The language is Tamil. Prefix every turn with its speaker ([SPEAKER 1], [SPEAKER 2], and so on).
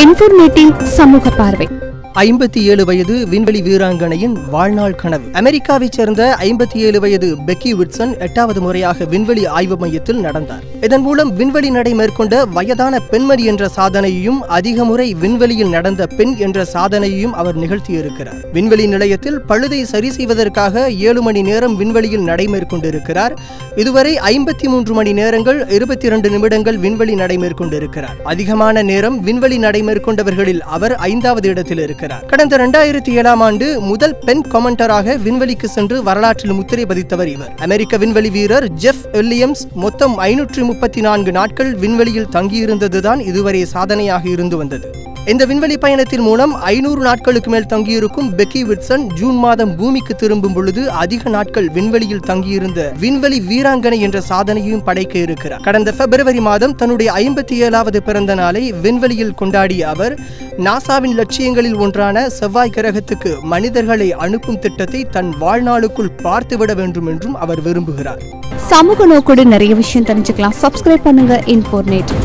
[SPEAKER 1] இன்ஃபர்மேட்டிவ் சமூக பார்வை.
[SPEAKER 2] 57 வயது விண்வெளி வீராங்கனையின் வாழ்நாள் கனவு. அமெரிக்காவைச் சேர்ந்த 57 வயது பெக்கி விட்சன் 8வது முறையாக விண்வெளி ஆய்வு மையத்தில் நடந்தார். இதன் மூலம் விண்வெளி நடை மேற்கொண்ட வயதான பெண்மணி என்ற சாதனையையும் அதிக முறை விண்வெளியில் நடந்த பெண் என்ற சாதனையையும் அவர் நிகழ்த்தியிருக்கிறார். விண்வெளி நிலையத்தில் பழுதை சரி செய்வதற்காக 7 மணி நேரம் விண்வெளியில் நடை மேற்கொண்டிருக்கிறார். இதுவரை 53 மணி நேரங்கள் 22 நிமிடங்கள் விண்வெளி நடை மேற்கொண்டிருக்கிறார். அதிகமான நேரம் விண்வெளி நடை மேற்கொண்டவர்களில் அவர் 5வது இடத்தில் இருக்கிறார். கடந்த 2007ஆம் ஆண்டு முதல் பெண் கமெண்டராக விண்வெளிக்கு சென்று வரலாற்றில் முத்திரை பதித்தவர் இவர். அமெரிக்க விண்வெளி வீரர் ஜெஃப் வில்லியம்ஸ் மொத்தம் 534 நாட்கள் விண்வெளியில் தங்கியிருந்ததுதான் இதுவரை சாதனையாக இருந்து வந்தது. இந்த விண்வெளி பயணத்தின் மூலம் 500 நாட்களுக்கு மேல் தங்கியிருக்கும் பெக்கி விட்சன் ஜூன் மாதம் பூமிக்கு திரும்பும் பொழுது அதிக நாட்கள் விண்வெளியில் தங்கியிருந்த விண்வெளி வீராங்கனை என்ற சாதனையும் படைக்க இருக்கிறார். கடந்த பிப்ரவரி மாதம் தன்னுடைய 57வது பிறந்த நாளை விண்வெளியில் கொண்டாடிய அவர் நாசாவின் லட்சியங்களில் ஒன்றான செவ்வாய் கிரகத்துக்கு மனிதர்களை அனுப்பும் திட்டத்தை தன் வாழ்நாளுக்குள் பார்த்துவிட வேண்டும் என்றும் அவர் விரும்புகிறார்.
[SPEAKER 1] சமூக நோக்கோடு நிறைய விஷயம் தெரிஞ்சுக்கலாம். சப்ஸ்கிரைப் பண்ணுங்க இன்ஃபோர்மேட்டிவ்.